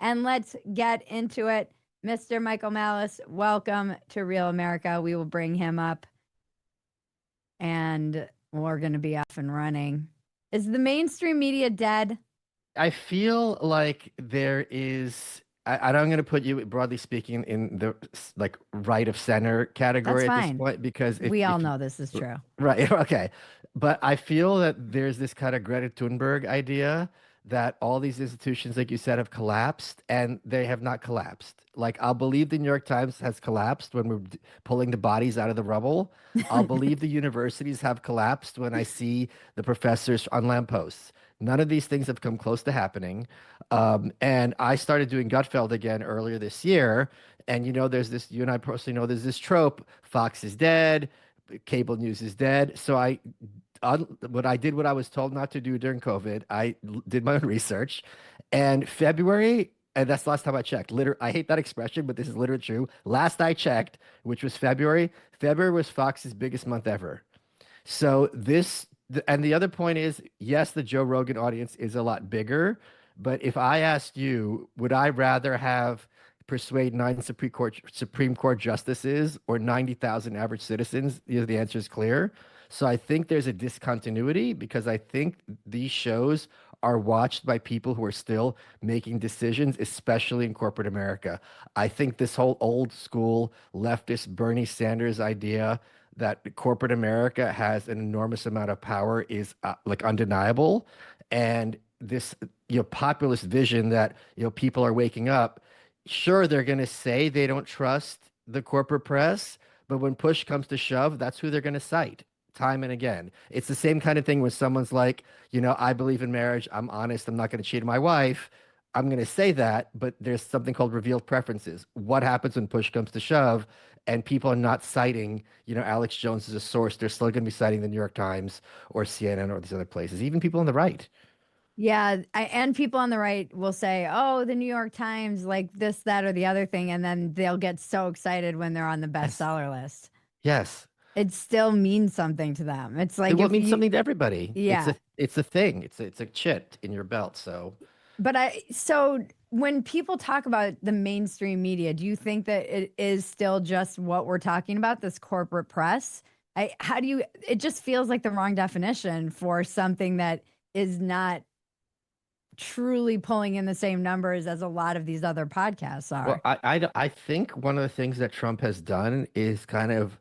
and let's get into it. Mr. Michael Malice, welcome to Real America. We will bring him up and we're going to be off and running. Is the mainstream media dead? I feel like there is. I'm going to put you, broadly speaking, in the like right of center That's category at this fine. point because We all if you, know this is true. right, okay, but I feel that there's this kind of Greta Thunberg idea that all these institutions, like you said, have collapsed, and they have not collapsed. Like I'll believe the New York Times has collapsed when we're pulling the bodies out of the rubble. I'll believe the universities have collapsed when I see the professors on lampposts. None of these things have come close to happening. And I started doing Gutfeld again earlier this year. And there's this, you and I personally know there's this trope, Fox is dead, cable news is dead. So what I was told not to do during COVID, did my own research. And February, and that's the last time I checked. I hate that expression, but this is literally true. Last I checked, which was February was Fox's biggest month ever. So and the other point is, yes, the Joe Rogan audience is a lot bigger, but if I asked you, would I rather have persuade 9 Supreme Court justices or 90,000 average citizens? The answer is clear. So I think there's a discontinuity because I think these shows are watched by people who are still making decisions, especially in corporate America. I think this whole old school leftist Bernie Sanders idea that corporate America has an enormous amount of power is like undeniable. And this, populist vision that, people are waking up, sure, they're going to say they don't trust the corporate press, but when push comes to shove, that's who they're going to cite time and again. It's the same kind of thing when someone's like, I believe in marriage. I'm honest. I'm not going to cheat on my wife. I'm going to say that, but there's something called revealed preferences. What happens when push comes to shove and people are not citing, Alex Jones as a source? They're still going to be citing the New York Times or CNN or these other places, even people on the right. Yeah, and people on the right will say, "Oh, the New York Times, like this, that, or the other thing," and then they'll get so excited when they're on the Yes. bestseller list. Yes. It still means something to them. It's It like will if mean you, something to everybody. yeah. It's a thing. It's a chit in your belt. So But so when people talk about the mainstream media, do you think that it is still just what we're talking about, this corporate press? How do you, it just feels like the wrong definition for something that is not truly pulling in the same numbers as a lot of these other podcasts Well, are. I think one of the things that Trump has done is kind of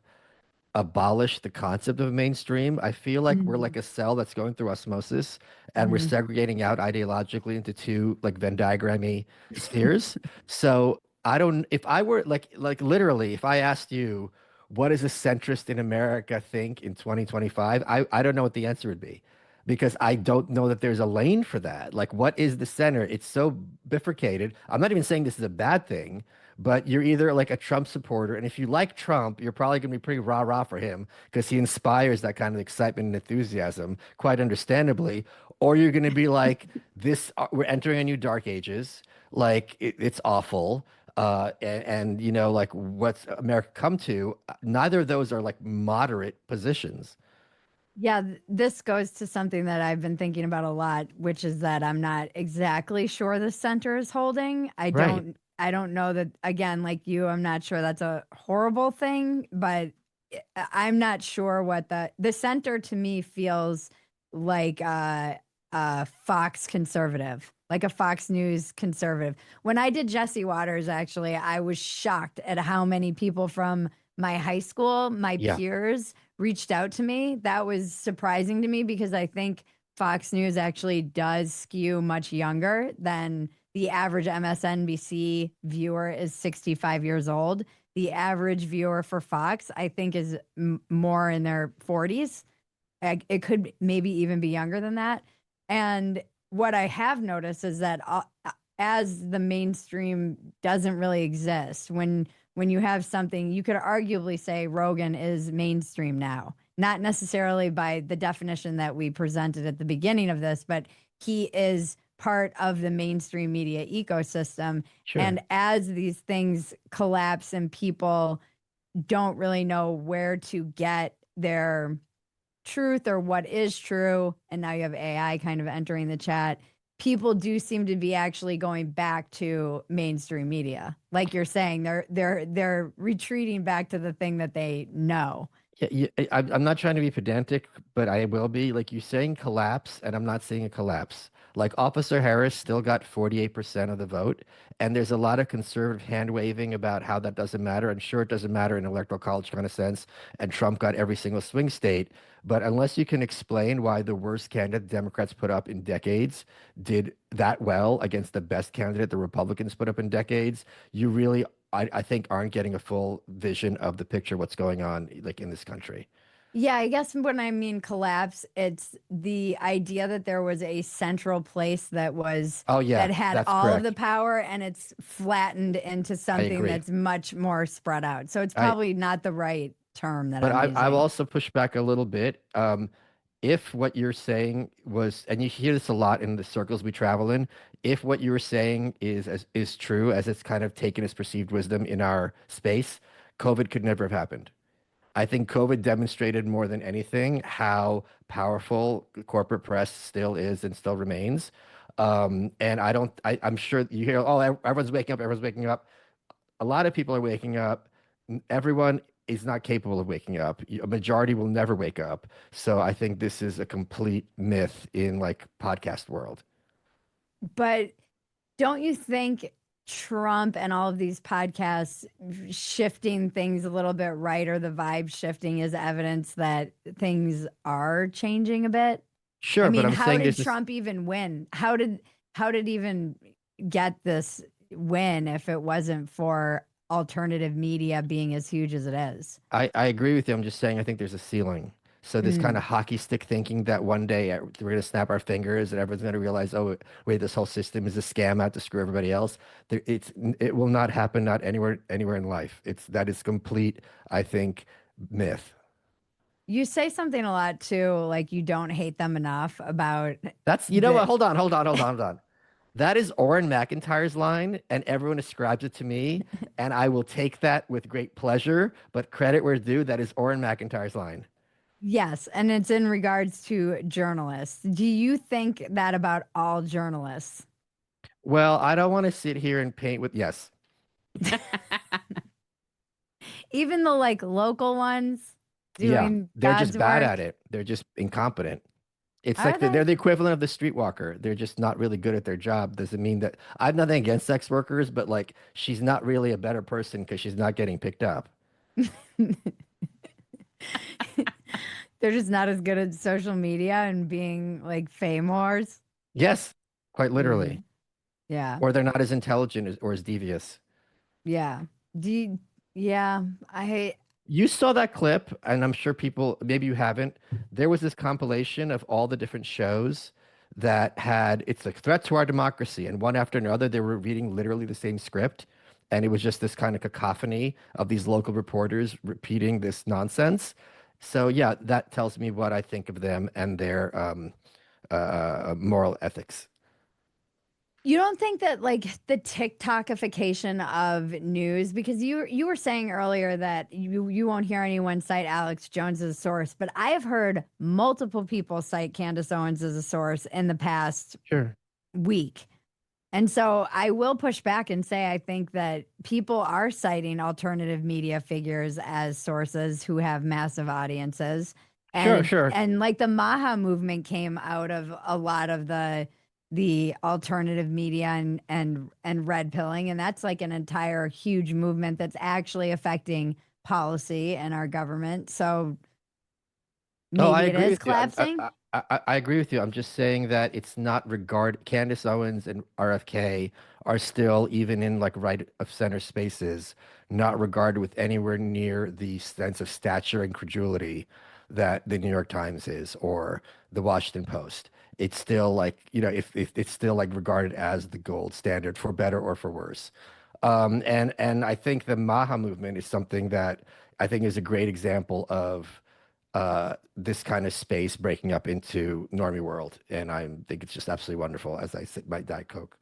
abolish the concept of mainstream. I feel like we're Mhm. like a cell that's going through osmosis and we're Mhm. segregating out ideologically into two like Venn diagrammy spheres. So I don't, if I were like literally, if I asked you, what does a centrist in America think in 2025? I don't know what the answer would be because I don't know that there's a lane for that. Like, what is the center? It's so bifurcated. I'm not even saying this is a bad thing, but you're either like a Trump supporter, and if you like Trump, you're probably going to be pretty rah-rah for him because he inspires that kind of excitement and enthusiasm, quite understandably. Or you're going to be like, this, we're entering a new dark ages. Like, it's awful. And like what's America come to? Neither of those are like moderate positions. Yeah, this goes to something that I've been thinking about a lot, which is that I'm not exactly sure the center is holding. Right. I don't know that, again, like you, I'm not sure that's a horrible thing, but I'm not sure what the center to me feels like a Fox conservative, like a Fox News conservative. When I did Jesse Waters, actually, I was shocked at how many people from my high school, my Yeah. peers, reached out to me. That was surprising to me because I think Fox News actually does skew much younger than the average MSNBC viewer is 65 years old. The average viewer for Fox, I think, is more in their 40s. It could maybe even be younger than that. And what I have noticed is that as the mainstream doesn't really exist, when you have something, you could arguably say Rogan is mainstream now. Not necessarily by the definition that we presented at the beginning of this, but he is part of the mainstream media ecosystem. Sure. And as these things collapse and people don't really know where to get their truth or what is true, and now you have AI kind of entering the chat, people do seem to be actually going back to mainstream media. Like you're saying, they're retreating back to the thing that they know. Yeah, I'm not trying to be pedantic, but I will be. Like you're saying collapse, and I'm not seeing a collapse. Like Officer Harris still got 48% of the vote, and there's a lot of conservative hand waving about how that doesn't matter. And sure, it doesn't matter in electoral college kind of sense, and Trump got every single swing state. But unless you can explain why the worst candidate the Democrats put up in decades did that well against the best candidate the Republicans put up in decades, you really I think aren't getting a full vision of the picture, what's going on like in this country. Yeah, I guess when I mean collapse, it's the idea that there was a central place Oh yeah, that had that's all of the correct. power and it's flattened into I something agree. that's much more spread out. So it's I probably not the right term that but I'm I've using. also pushed back a little bit. If what you're saying was, and you hear this a lot in the circles we travel in, if what you were saying is true as it's kind of taken as perceived wisdom in our space, COVID could never have happened. I think COVID demonstrated more than anything how powerful the corporate press still is and still remains. And I'm sure you hear, oh, everyone's waking up, everyone's waking up. A lot of people are waking up. Everyone is not capable of waking up. A majority will never wake up. So I think this is a complete myth in like podcast world. But don't you think Trump and all of these podcasts shifting things a little bit right, or the vibe shifting, is evidence that things are changing a bit? I Sure, but mean, I'm how saying did there's this. Trump even win? How did even get this win if it wasn't for alternative media being as huge as it is? I agree with you. I'm just saying I think there's a ceiling. So this kind Mm. of hockey stick thinking that one day we're going to snap our fingers and everyone's going to realize, oh, wait, this whole system is a scam out to screw everybody else. It will not happen, not anywhere in life. That is complete, I think, myth. You say something a lot too, like you don't hate them enough about That's, you know the. what? Hold on. That is Oren McIntyre's line, and everyone ascribes it to me, and I will take that with great pleasure. But credit where due, that is Oren McIntyre's line. Yes, and it's in regards to journalists. Do you think that about all journalists? Well, I don't want to sit here and paint with, yes. Even the like local ones Yeah, doing they're just God's bad work? at it. They're just incompetent. It's Are like they're they? the equivalent of the streetwalker. They're just not really good at their job. Doesn't mean that I have nothing against sex workers, but like she's not really a better person because she's not getting picked up. They're just not as good at social media and being like fame whores. Yes, quite literally. Mm, yeah. Or they're not as intelligent or as devious. Yeah. Do you, yeah. You saw that clip, and I'm sure people, maybe you haven't. There was this compilation of all the different shows that had, it's a threat to our democracy. And one after another, they were reading literally the same script. And it was just this kind of cacophony of these local reporters repeating this nonsense. So, yeah, that tells me what I think of them and their moral ethics. You don't think that like the TikTokification of news, because you were saying earlier that you won't hear anyone cite Alex Jones as a source, but I have heard multiple people cite Candace Owens as a source in the past Sure. week. And so I will push back and say I think that people are citing alternative media figures as sources who have massive audiences. Sure, And sure. and like the Maha movement came out of a lot of the alternative media and red pilling. And that's like an entire huge movement that's actually affecting policy and our government. So Oh, I maybe it agree is with you. collapsing. I agree with you. I'm just saying that it's not regard. Candace Owens and RFK are still, even in like right of center spaces, not regarded with anywhere near the sense of stature and credulity that the New York Times is or the Washington Post. It's still like, if it's still like regarded as the gold standard for better or for worse. And I think the Maha movement is something that I think is a great example of this kind of space breaking up into normie world, and I think it's just absolutely wonderful as I sip my Diet Coke.